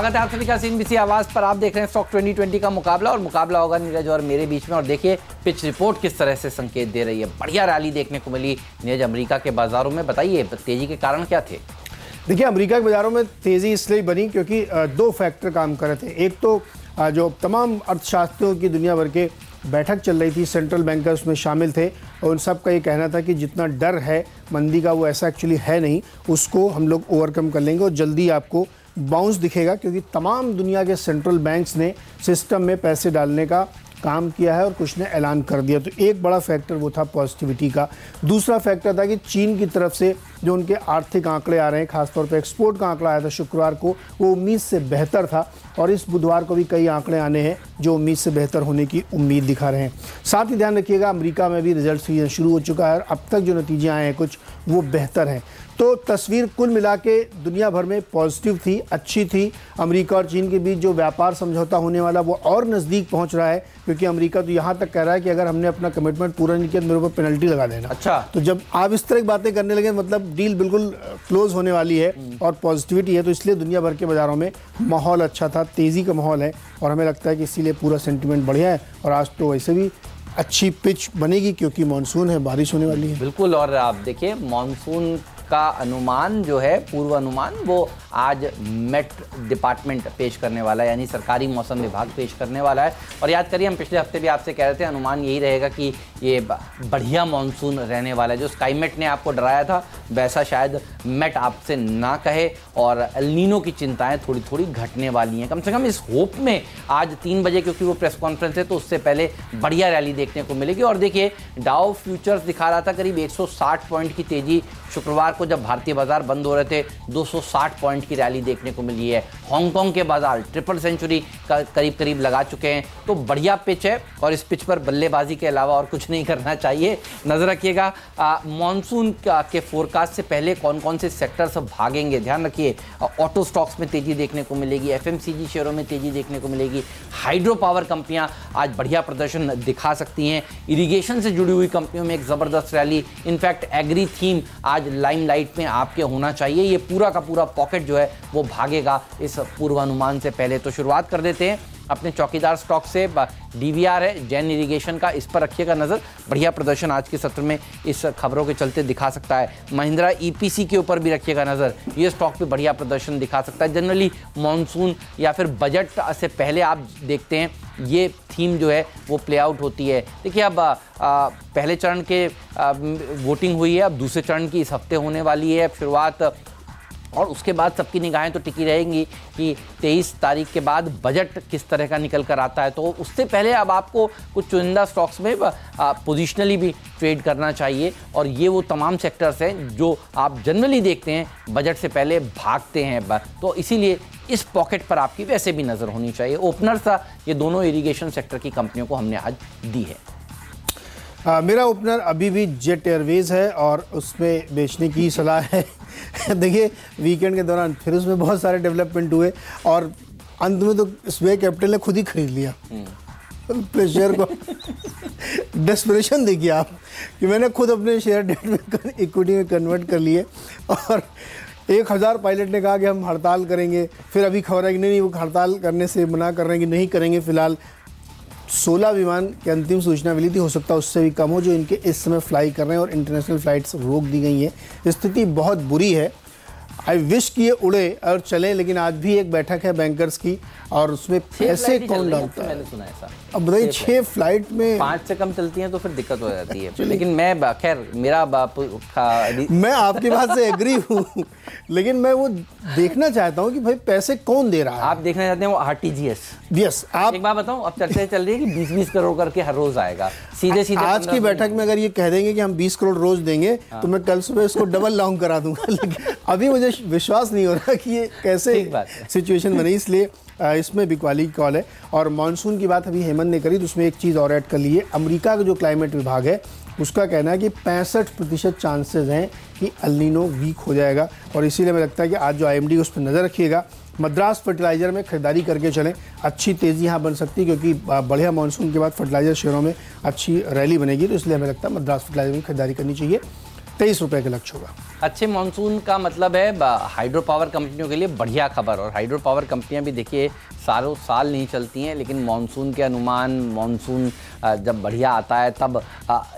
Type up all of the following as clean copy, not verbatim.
स्वागत है आप सभी का सीएनबीसी आवाज पर। आप देख रहे हैं स्टॉक 2020 का मुकाबला और मुकाबला होगा नीरज और मेरे बीच में। और देखिए पिच रिपोर्ट किस तरह से संकेत दे रही है। बढ़िया रैली देखने को मिली नीरज अमेरिका के बाजारों में। बताइए तेजी के कारण क्या थे? देखिए अमेरिका के बाजारों में तेजी इसलिए बनी क्योंकि दो फैक्टर काम कर रहे थे। एक तो जो तमाम अर्थशास्त्रियों की दुनिया भर के बैठक चल रही थी, सेंट्रल बैंकर्स में शामिल थे और उन सब का ये कहना था कि जितना डर है मंदी का वो ऐसा एक्चुअली है नहीं, उसको हम लोग ओवरकम कर लेंगे और जल्दी आपको बाउंस दिखेगा, क्योंकि तमाम दुनिया के सेंट्रल बैंक्स ने सिस्टम में पैसे डालने का काम किया है और कुछ ने ऐलान कर दिया। तो एक बड़ा फैक्टर वो था पॉजिटिविटी का। दूसरा फैक्टर था कि चीन की तरफ से जो उनके आर्थिक आंकड़े आ रहे हैं, खासतौर पर एक्सपोर्ट का आंकड़ा आया था शुक्रवार को, वो उम्मीद से बेहतर था और इस बुधवार को भी कई आंकड़े आने हैं जो उम्मीद से बेहतर होने की उम्मीद दिखा रहे हैं। साथ ही ध्यान रखिएगा अमेरिका में भी रिजल्ट सीजन शुरू हो चुका है और अब तक जो नतीजे आए हैं कुछ वो बेहतर हैं। तो तस्वीर कुल मिला के दुनिया भर में पॉजिटिव थी, अच्छी थी। अमेरिका और चीन के बीच जो व्यापार समझौता होने वाला वो और नज़दीक पहुंच रहा है, क्योंकि अमेरिका तो यहाँ तक कह रहा है कि अगर हमने अपना कमिटमेंट पूरा नहीं किया तो मेरे ऊपर पेनल्टी लगा देना। अच्छा, तो जब आप इस तरह की बातें करने लगे मतलब डील बिल्कुल क्लोज होने वाली है और पॉजिटिविटी है। तो इसलिए दुनिया भर के बाजारों में माहौल अच्छा था, तेज़ी का माहौल है और हमें लगता है कि इसीलिए पूरा सेंटिमेंट बढ़िया है। और आज तो वैसे भी अच्छी पिच बनेगी क्योंकि मानसून है, बारिश होने वाली है। बिल्कुल। और आप देखिए मानसून का अनुमान जो है, पूर्व अनुमान, वो आज मेट डिपार्टमेंट पेश करने वाला है, यानी सरकारी मौसम विभाग पेश करने वाला है। और याद करिए हम पिछले हफ्ते भी आपसे कह रहे थे अनुमान यही रहेगा कि ये बढ़िया मानसून रहने वाला है। जो स्काईमेट ने आपको डराया था वैसा शायद मेट आपसे ना कहे और एल नीनो की चिंताएं थोड़ी थोड़ी घटने वाली हैं। कम से कम इस होप में आज 3 बजे, क्योंकि वो प्रेस कॉन्फ्रेंस है तो उससे पहले बढ़िया रैली देखने को मिलेगी। और देखिए डाउ फ्यूचर्स दिखा रहा था करीब 160 पॉइंट की तेजी। शुक्रवार को जब भारतीय बाजार बंद हो रहे थे 260 पॉइंट की रैली देखने को मिली है। हांगकांग के बाजार ट्रिपल सेंचुरी का करीब लगा चुके हैं। तो बढ़िया पिच है और इस पिच पर बल्लेबाजी के अलावा और कुछ नहीं करना चाहिए। नजर रखिएगा मॉनसून के फोरकास्ट से पहले कौन कौन से सेक्टर्स भागेंगे। ध्यान रखिए ऑटो स्टॉक्स में तेजी देखने को मिलेगी, एफएमसीजी शेयरों में तेजी देखने को मिलेगी, हाइड्रो पावर कंपनियां आज बढ़िया प्रदर्शन दिखा सकती हैं, इरिगेशन से जुड़ी हुई कंपनियों में एक जबरदस्त रैली। इनफैक्ट एग्री थीम आज लाइमलाइट में आपके होना चाहिए। ये पूरा का पूरा पॉकेट जो है वो भागेगा इस पूर्वानुमान से पहले। तो शुरुआत कर देते हैं अपने चौकीदार स्टॉक से। डीवीआर है जैन इरिगेशन का, इस पर रखिएगा नजर। बढ़िया प्रदर्शन आज के सत्र में इस खबरों के चलते दिखा सकता है। महिंद्रा ईपीसी के ऊपर भी रखिएगा नजर, ये स्टॉक भी बढ़िया प्रदर्शन दिखा सकता है। जनरली मॉनसून या फिर बजट से पहले आप देखते हैं ये थीम जो है वो प्ले आउट होती है। देखिए अब पहले चरण के वोटिंग हुई है, अब दूसरे चरण की इस हफ्ते होने वाली है शुरुआत। और उसके बाद सबकी निगाहें तो टिकी रहेंगी कि 23 तारीख के बाद बजट किस तरह का निकल कर आता है। तो उससे पहले अब आपको कुछ चुनिंदा स्टॉक्स में पोजिशनली भी ट्रेड करना चाहिए। और ये वो तमाम सेक्टर्स हैं जो आप जनरली देखते हैं बजट से पहले भागते हैं। तो इसीलिए इस पॉकेट पर आपकी वैसे भी नज़र होनी चाहिए। ओपनर था ये दोनों इरिगेशन सेक्टर की कंपनियों को हमने आज दी है। मेरा ओपनर अभी भी जेट एयरवेज है और उसमें बेचने की सलाह है। देखिए वीकेंड के दौरान फिर उसमें बहुत सारे डेवलपमेंट हुए और अंत में तो स्वे कैपिटल ने खुद ही खरीद लिया अपने शेयर को। डेस्परेशन देखिए आप कि मैंने खुद अपने शेयर डेट में इक्विटी में कन्वर्ट कर लिए। और 1000 पायलट ने कहा कि हम हड़ताल करेंगे, फिर अभी खबर है कि नहीं वो हड़ताल करने से मना कर रहे हैं कि नहीं करेंगे। फिलहाल 16 विमान की अंतिम सूचना मिली थी, हो सकता है उससे भी कम हो जो इनके इस समय फ्लाई कर रहे हैं और इंटरनेशनल फ्लाइट्स रोक दी गई हैं। स्थिति बहुत बुरी है। आई विश कि ये उड़े और चले, लेकिन आज भी एक बैठक है बैंकर्स की और उसमें पैसे कौन डालता है। मैंने सुना ऐसा। अब बताइए 6 फ्लाइट में 5 से कम चलती हैं तो फिर दिक्कत हो जाती है। लेकिन मैं खैर मेरा मैं आपकी बात से एग्री हूँ, लेकिन मैं वो देखना चाहता हूँ कि भाई पैसे कौन दे रहा है। आप देखना चाहते हैं वो आरटीजीएस। यस, आप एक बात बताऊं, अब चर्चा चल रही है कि 20-20 करोड़ करके हर रोज आएगा। सीधे सीधे आज की बैठक में अगर ये कह देंगे कि हम 20 करोड़ रोज देंगे तो मैं कल सुबह इसको डबल लॉन्ग करा दूंगा। लेकिन अभी मुझे विश्वास नहीं हो रहा कि ये कैसे सिचुएशन बनी, इसलिए इसमें बिकवाली की कॉल है। और मानसून की बात अभी हेमंत ने करी तो उसमें एक चीज़ और ऐड कर ली है। अमेरिका का जो क्लाइमेट विभाग है उसका कहना है कि 65% चांसेस हैं कि एल नीनो वीक हो जाएगा। और इसीलिए मुझे लगता है कि आज जो IMD उस पर नज़र रखिएगा। मद्रास फर्टिलाइज़र में खरीदारी करके चलें, अच्छी तेज़ी यहाँ बन सकती है क्योंकि बढ़िया मानसून के बाद फर्टिलाइज़र शेयरों में अच्छी रैली बनेगी। तो इसलिए हमें लगता है मद्रास फर्टिलाइज़र में खरीदारी करनी चाहिए। 23 रुपये का लक्ष्य होगा। अच्छे मानसून का मतलब है हाइड्रो पावर कंपनियों के लिए बढ़िया खबर। और हाइड्रो पावर कंपनियां भी देखिए सालों साल नहीं चलती हैं, लेकिन मानसून के अनुमान, मानसून जब बढ़िया आता है तब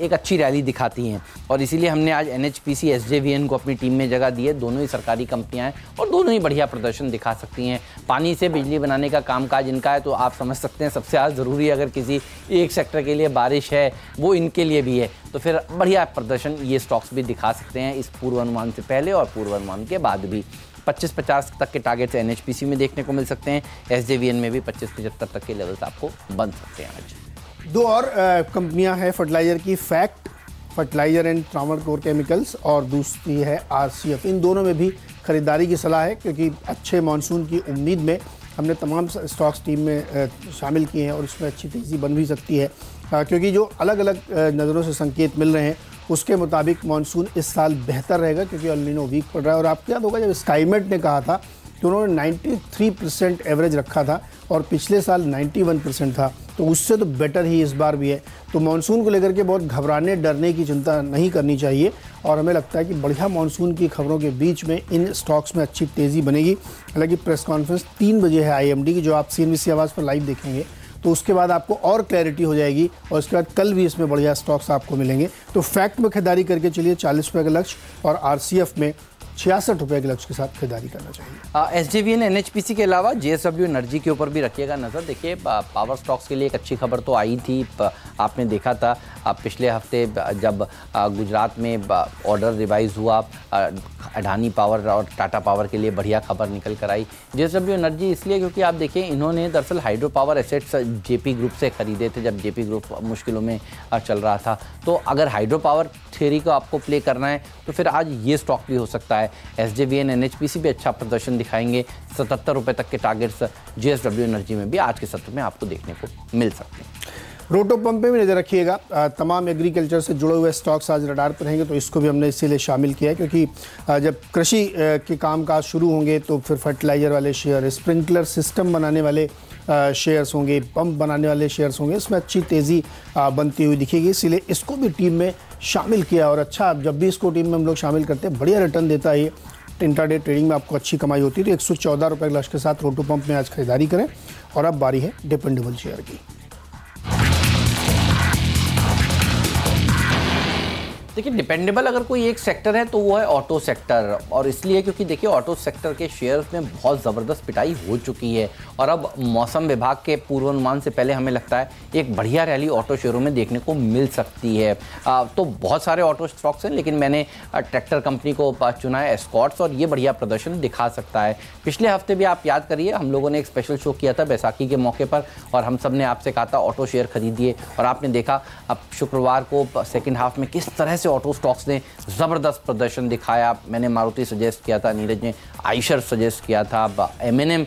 एक अच्छी रैली दिखाती हैं। और इसीलिए हमने आज NHPC SJVN को अपनी टीम में जगह दी है। दोनों ही सरकारी कंपनियां हैं और दोनों ही बढ़िया प्रदर्शन दिखा सकती हैं। पानी से बिजली बनाने का कामकाज इनका है, तो आप समझ सकते हैं सबसे ज़्यादा ज़रूरी अगर किसी एक सेक्टर के लिए बारिश है वो इनके लिए भी है, तो फिर बढ़िया प्रदर्शन ये स्टॉक्स भी दिखा सकते हैं इस पूर्वानुमान से पहले और पूर्वानुमान के बाद भी। 25-50 तक के टारगेट्स NHPC में देखने को मिल सकते हैं, SJVN में भी 25-75 तक के लेवल्स आपको बन सकते हैं आज। दो और कंपनियां हैं फर्टिलाइजर की, FACT fertiliser and Travancore chemicals, और दूसरी है RCF। इन दोनों में भी खरीदारी की सलाह है, क्योंकि अच्छे मानसून की उम्मीद में हमने तमाम स्टॉक्स टीम में शामिल किए हैं और इसमें अच्छी तेज़ी बन भी सकती है, क्योंकि जो अलग अलग नज़रों से संकेत मिल रहे हैं उसके मुताबिक मानसून इस साल बेहतर रहेगा, क्योंकि एल नीनो वीक पड़ रहा है। और आपको याद होगा जब स्काईमेट ने कहा था तो उन्होंने 93% एवरेज रखा था और पिछले साल 91% था, तो उससे तो बेटर ही इस बार भी है। तो मानसून को लेकर के बहुत घबराने डरने की चिंता नहीं करनी चाहिए और हमें लगता है कि बढ़िया मानसून की खबरों के बीच में इन स्टॉक्स में अच्छी तेज़ी बनेगी। हालांकि प्रेस कॉन्फ्रेंस 3 बजे है IMD की, जो आप CNBC आवाज़ पर लाइव देखेंगे, तो उसके बाद आपको और क्लैरिटी हो जाएगी और उसके बाद कल भी इसमें बढ़िया स्टॉक्स आपको मिलेंगे। तो फैक्ट में खरीदारी करके चलिए 40 रुपये का लक्ष्य, और RCF में 66 रुपये के लक्ष्य के साथ खरीदारी करना चाहिए। SJVN NHPC के अलावा JSW एनर्जी के ऊपर भी रखिएगा नज़र। देखिए पावर स्टॉक्स के लिए एक अच्छी खबर तो आई थी, आपने देखा था पिछले हफ्ते जब गुजरात में ऑर्डर रिवाइज हुआ, अडानी पावर और टाटा पावर के लिए बढ़िया खबर निकल कर आई। JSW एनर्जी इसलिए क्योंकि आप देखें इन्होंने दरअसल hydro power assets JP group से खरीदे थे जब JP ग्रुप मुश्किलों में चल रहा था। तो अगर हाइड्रो पावर थ्योरी को आपको प्ले करना है तो फिर आज ये स्टॉक भी हो सकता है। SJVN NHPC भी अच्छा प्रदर्शन दिखाएंगे। 77 रुपये तक के टारगेट्स JSW एनर्जी में भी आज के सत्र में आपको देखने को मिल सकते हैं। रोटो पंप पे भी नज़र रखिएगा। तमाम एग्रीकल्चर से जुड़े हुए स्टॉक्स आज रडार पर रहेंगे, तो इसको भी हमने इसीलिए शामिल किया है क्योंकि जब कृषि के कामकाज शुरू होंगे तो फिर फर्टिलाइज़र वाले शेयर, स्प्रिंकलर सिस्टम बनाने वाले शेयर्स होंगे, पंप बनाने वाले शेयर्स होंगे, इसमें अच्छी तेज़ी बनती हुई दिखेगी। इसीलिए इसको भी टीम में शामिल किया और अच्छा, जब भी इसको टीम में हम लोग शामिल करते हैं बढ़िया रिटर्न देता है ये। इंट्राडे ट्रेडिंग में आपको अच्छी कमाई होती है। तो 114 रुपये के लक्ष्य के साथ रोटो पंप में आज खरीदारी करें। और अब बारी है डिपेंडेबल शेयर की। देखिए डिपेंडेबल अगर कोई एक सेक्टर है तो वो है ऑटो सेक्टर, और इसलिए क्योंकि देखिए ऑटो सेक्टर के शेयर्स में बहुत ज़बरदस्त पिटाई हो चुकी है और अब मौसम विभाग के पूर्वानुमान से पहले हमें लगता है एक बढ़िया रैली ऑटो शेयरों में देखने को मिल सकती है। तो बहुत सारे ऑटो स्टॉक्स हैं, लेकिन मैंने ट्रैक्टर कंपनी को चुना है एस्कॉर्ट्स, और ये बढ़िया प्रदर्शन दिखा सकता है। पिछले हफ्ते भी आप याद करिए हम लोगों ने एक स्पेशल शो किया था बैसाखी के मौके पर, और हम सब ने आपसे कहा था ऑटो शेयर खरीदिए, और आपने देखा अब शुक्रवार को सेकेंड हाफ में किस तरह से ऑटो स्टॉक्स ने ज़बरदस्त प्रदर्शन दिखाया। मैंने मारुति सजेस्ट किया था, नीरज ने आइशर सजेस्ट किया था, M&M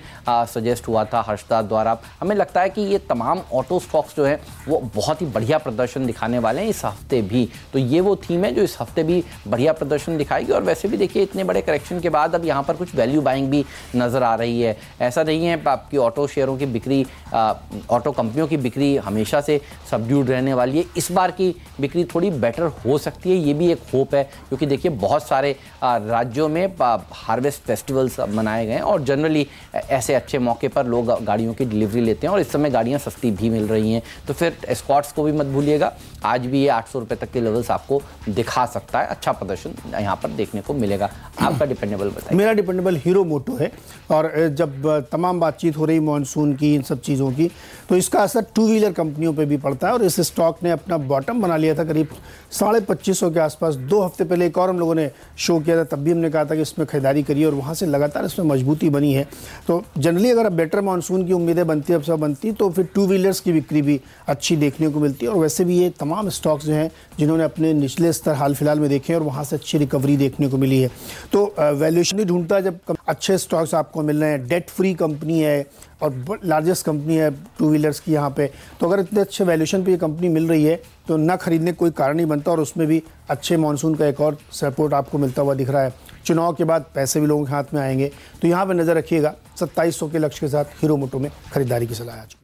सजेस्ट हुआ था हर्षदा द्वारा। हमें लगता है कि ये तमाम ऑटो स्टॉक्स जो हैं वो बहुत ही बढ़िया प्रदर्शन दिखाने वाले हैं इस हफ्ते भी। तो ये वो थीम है जो इस हफ्ते भी बढ़िया प्रदर्शन दिखाएगी। और वैसे भी देखिए इतने बड़े करेक्शन के बाद अब यहाँ पर कुछ वैल्यू बाइंग भी नज़र आ रही है। ऐसा नहीं है आपकी ऑटो शेयरों की बिक्री, ऑटो कंपनियों की बिक्री हमेशा से सबड्यूड रहने वाली है। इस बार की बिक्री थोड़ी बेटर हो सकती है, ये भी एक होप है, क्योंकि देखिए बहुत सारे राज्यों में हार्वेस्ट फेस्टिवल्स मनाए गए हैं और जनरली ऐसे अच्छे मौके पर लोग गाड़ियों की डिलीवरी लेते हैं और इस समय गाड़ियां सस्ती भी मिल रही हैं। तो फिर एस्कॉर्ट्स को भी मत भूलिएगा, आज भी ये 800 रुपये तक के लेवल्स आपको दिखा सकता है। अच्छा प्रदर्शन यहाँ पर देखने को मिलेगा। आपका डिपेंडेबल बताइए। मेरा डिपेंडेबल हीरो मोटो है, और जब तमाम बातचीत हो रही मानसून की, इन सब चीज़ों की, तो इसका असर टू व्हीलर कंपनियों पर भी पड़ता है और इस स्टॉक ने अपना बॉटम बना लिया था करीब 2550 के आसपास। 2 हफ्ते पहले एक और हम लोगों ने शो किया था, तब भी हमने कहा था कि इसमें खरीदारी करिए और वहाँ से लगातार इसमें मजबूती बनी है। तो जनरली अगर अब बेटर मानसून की उम्मीदें बनती, अब सब बनती, तो फिर टू व्हीलर्स की बिक्री भी अच्छी देखने को मिलती है। और वैसे भी ये तमाम स्टॉक्स जो हैं जिन्होंने अपने निचले स्तर हाल फिलहाल में देखे और वहाँ से अच्छी रिकवरी देखने को मिली है। तो वैल्यूएशन ही ढूंढता है जब अच्छे स्टॉक्स आपको मिल रहे हैं, डेट फ्री कंपनी है और लार्जेस्ट कंपनी है टू व्हीलर्स की यहाँ पे, तो अगर इतने अच्छे वैल्यूएशन पे ये कंपनी मिल रही है तो ना खरीदने कोई कारण नहीं बनता। और उसमें भी अच्छे मानसून का एक और सपोर्ट आपको मिलता हुआ दिख रहा है। चुनाव के बाद पैसे भी लोगों के हाथ में आएंगे, तो यहाँ पे नज़र रखिएगा। 2700 के लक्ष्य के साथ हीरो मोटो में खरीदारी की सलाह आज।